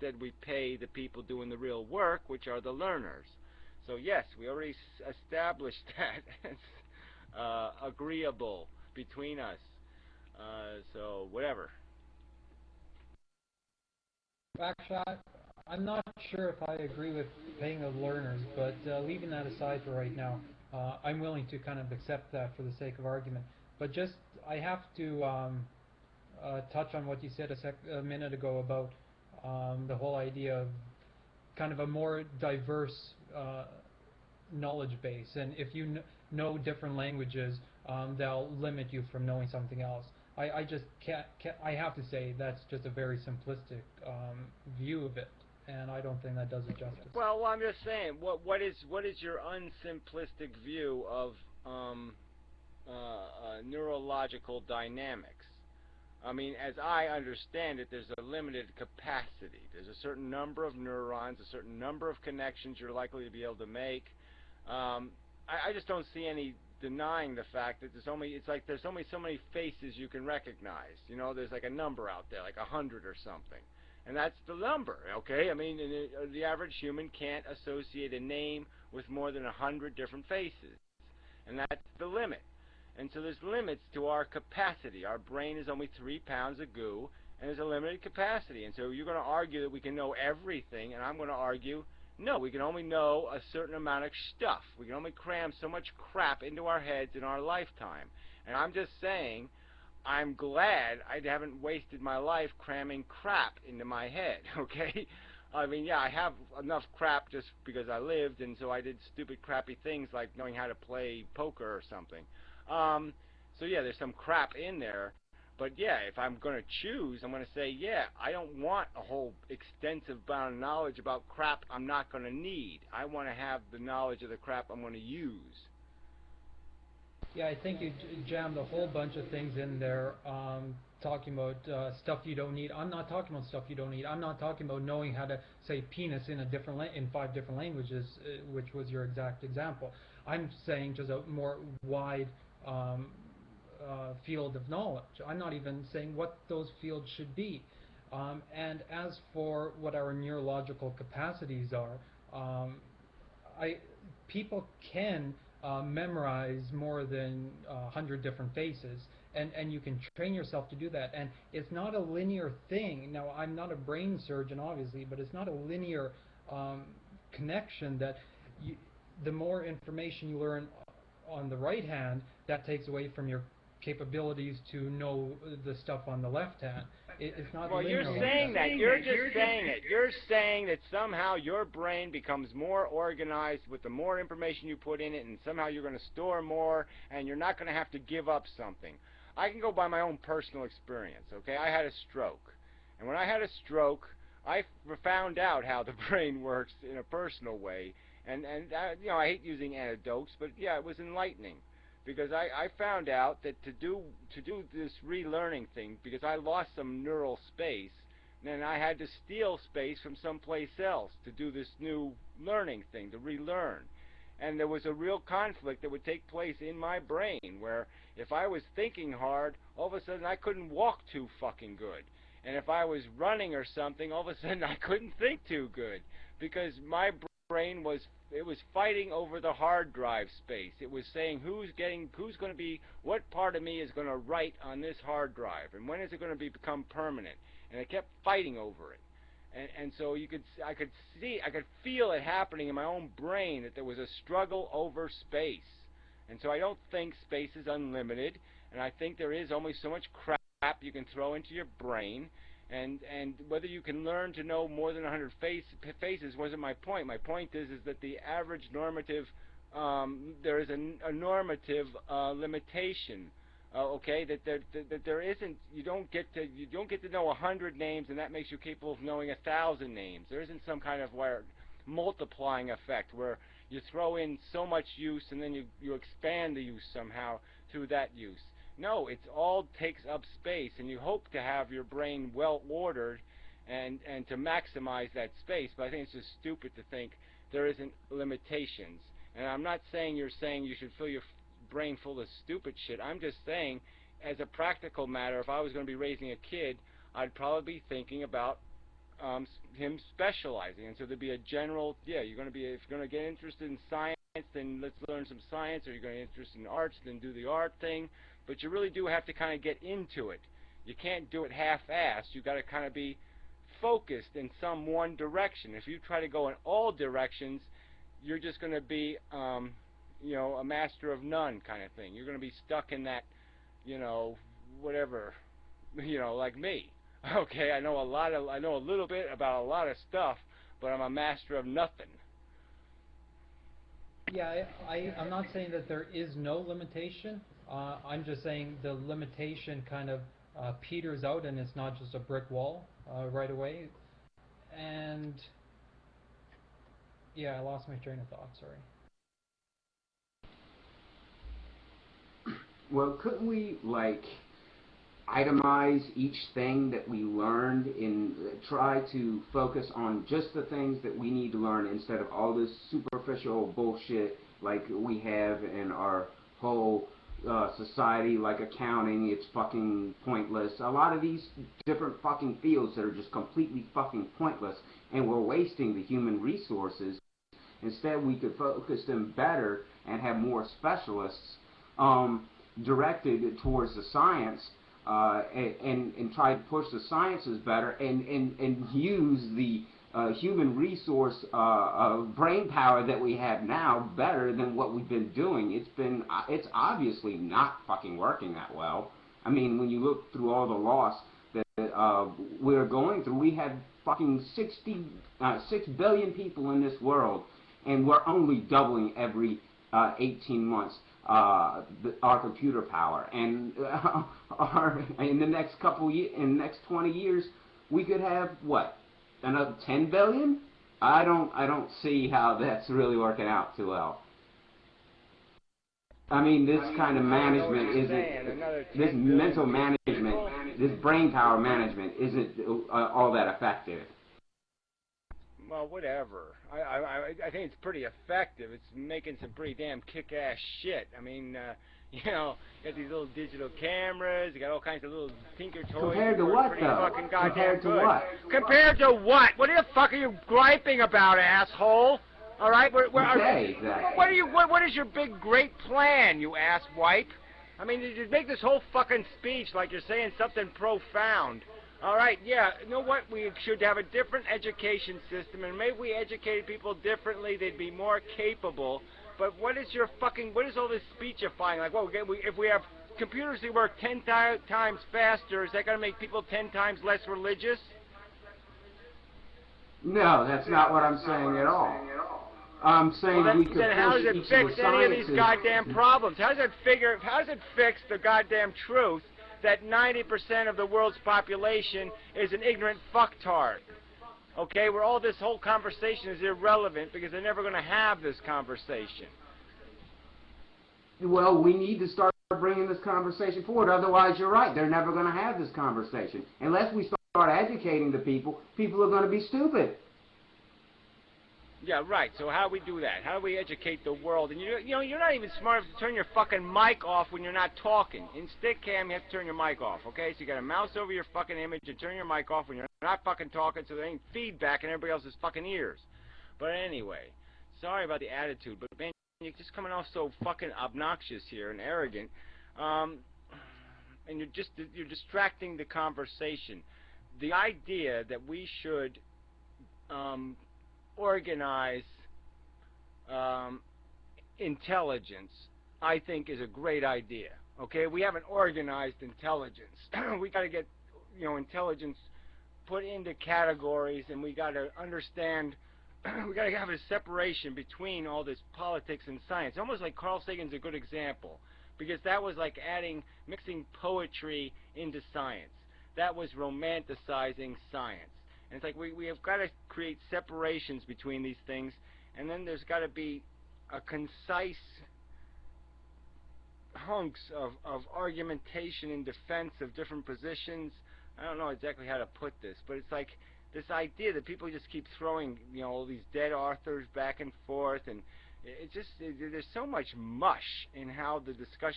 instead we pay the people doing the real work, which are the learners. So yes, we already established that as agreeable between us. So whatever. Actually, I'm not sure if I agree with paying the learners, but leaving that aside for right now, I'm willing to kind of accept that for the sake of argument. But just, I have to touch on what you said a minute ago about the whole idea of kind of a more diverse knowledge base, and if you know different languages, they'll limit you from knowing something else. I just can't. I have to say that's just a very simplistic view of it, and I don't think that does it justice. Well, I'm just saying, what is your unsimplistic view of neurological dynamics? I mean, as I understand it, there's a limited capacity. There's a certain number of neurons, a certain number of connections you're likely to be able to make. I just don't see any denying the fact that there's only so many faces you can recognize. You know, there's like a number out there, like 100 or something. And that's the number, okay? I mean, the average human can't associate a name with more than 100 different faces. And that's the limit. And so there's limits to our capacity. Our brain is only 3 pounds of goo, and there's a limited capacity. And so you're going to argue that we can know everything, and I'm going to argue, no, we can only know a certain amount of stuff. We can only cram so much crap into our heads in our lifetime. And I'm just saying, I'm glad I haven't wasted my life cramming crap into my head, okay? I mean, yeah, I have enough crap just because I lived, and so I did stupid, crappy things like knowing how to play poker or something. So yeah, there's some crap in there, but yeah, if I'm going to choose, I'm going to say, yeah, I don't want a whole extensive amount of knowledge about crap I'm not going to need. I want to have the knowledge of the crap I'm going to use. Yeah, I think you jammed a whole bunch of things in there, talking about stuff you don't need. I'm not talking about stuff you don't need. I'm not talking about knowing how to say penis in in 5 different languages, which was your exact example. I'm saying just a more wide field of knowledge. I'm not even saying what those fields should be. And as for what our neurological capacities are, people can memorize more than 100 different faces, and you can train yourself to do that. And it's not a linear thing. Now, I'm not a brain surgeon, obviously, but it's not a linear connection that the more information you learn on the right hand, that takes away from your capabilities to know the stuff on the left hand. It's not well, linear. You're saying that. You're just saying it. You're saying that somehow your brain becomes more organized with the more information you put in it, and somehow you're going to store more, and you're not going to have to give up something. I can go by my own personal experience, okay? I had a stroke. And when I had a stroke, I found out how the brain works in a personal way. And you know, I hate using anecdotes, but yeah, it was enlightening. Because I found out that to do this relearning thing, because I lost some neural space, then I had to steal space from someplace else to do this new learning thing, to relearn. And there was a real conflict that would take place in my brain, where if I was thinking hard, all of a sudden I couldn't walk too fucking good. And if I was running or something, all of a sudden I couldn't think too good, because my brain was fighting over the hard drive space. It was saying who's going to be, what part of me is going to write on this hard drive, and when is it going to become permanent? And it kept fighting over it. And so I could feel it happening in my own brain, that there was a struggle over space. And so I don't think space is unlimited, and I think there is only so much crap you can throw into your brain. And whether you can learn to know more than 100 faces wasn't my point. My point is that the average normative, there is a normative limitation. Okay, that there isn't. You don't get to know 100 names, and that makes you capable of knowing 1,000 names. There isn't some kind of multiplying effect where you throw in so much use and then you expand the use somehow through that use. No, it all takes up space, and you hope to have your brain well ordered and to maximize that space. But I think it's just stupid to think there isn't limitations. And I'm not saying you're saying you should fill your brain full of stupid shit. I'm just saying, as a practical matter, if I was going to be raising a kid, I'd probably be thinking about him specializing. And so there'd be a general, yeah, you're going to be, if you're going to get interested in science, then let's learn some science, or you're going to get interested in arts, then do the art thing. But you really do have to kind of get into it. You can't do it half-assed. You've got to kind of be focused in some one direction. If you try to go in all directions, you're just going to be, you know, a master of none kind of thing. You're going to be stuck in that, you know, whatever, you know, like me. Okay, I know a little bit about a lot of stuff, but I'm a master of nothing. Yeah, I'm not saying that there is no limitation. I'm just saying the limitation kind of peters out, and it's not just a brick wall right away. And yeah, I lost my train of thought. Sorry. Well, couldn't we, like, itemize each thing that we learned and try to focus on just the things that we need to learn instead of all this superficial bullshit like we have in our whole society, like accounting? It's fucking pointless. A lot of these different fucking fields that are just completely fucking pointless, and we're wasting the human resources. Instead, we could focus them better and have more specialists directed towards the science, and try to push the sciences better, and use the human resource brain power that we have now better than what we've been doing. It's obviously not fucking working that well. I mean, when you look through all the loss that we're going through, we have fucking 6 billion people in this world, and we're only doubling every 18 months. Our computer power, and in the next in the next 20 years, we could have what, another 10 billion? I don't see how that's really working out too well. I mean, this kind of management isn't, this mental management, this brain power management isn't all that effective. Well, whatever. I think it's pretty effective. It's making some pretty damn kick-ass shit. I mean, you know, you got these little digital cameras. You got all kinds of little tinker toys. Compared to what, though? Compared to what? Compared to what? What the fuck are you griping about, asshole? All right. Okay, exactly. What is your big great plan, you asswipe? I mean, you make this whole fucking speech like you're saying something profound. All right, yeah, you know what? We should have a different education system, and maybe we educated people differently, they'd be more capable. But what is all this speechifying? Like, well, if we have computers that work 10 times faster, is that going to make people 10 times less religious? No, that's not what I'm saying at all. I'm saying we could then how does it fix any of these goddamn problems? How does it fix the goddamn truth that 90% of the world's population is an ignorant fucktard? Okay, where all this whole conversation is irrelevant because they're never going to have this conversation. Well, we need to start bringing this conversation forward. Otherwise, you're right, they're never going to have this conversation. Unless we start educating the people, people are going to be stupid. Yeah, right. So how do we do that? How do we educate the world? And you know, you're not even smart enough to turn your fucking mic off when you're not talking. In Stickam, you have to turn your mic off, okay? So you got to mouse over your fucking image and turn your mic off when you're not fucking talking, so there ain't feedback in everybody else's fucking ears. But anyway, sorry about the attitude, but man, you're just coming off so fucking obnoxious here and arrogant, and you're distracting the conversation. The idea that we should organize intelligence, I think, is a great idea. Okay, we haven't organized intelligence. We got to get, intelligence put into categories, and we got to understand. We got to have a separation between all this politics and science. Almost like Carl Sagan's a good example, because that was like mixing poetry into science. That was romanticizing science. And it's like we have got to create separations between these things, and then there's got to be a concise hunks of argumentation in defense of different positions. I don't know exactly how to put this, but it's like this idea that people just keep throwing, all these dead authors back and forth, and it's just there's so much mush in how the discussion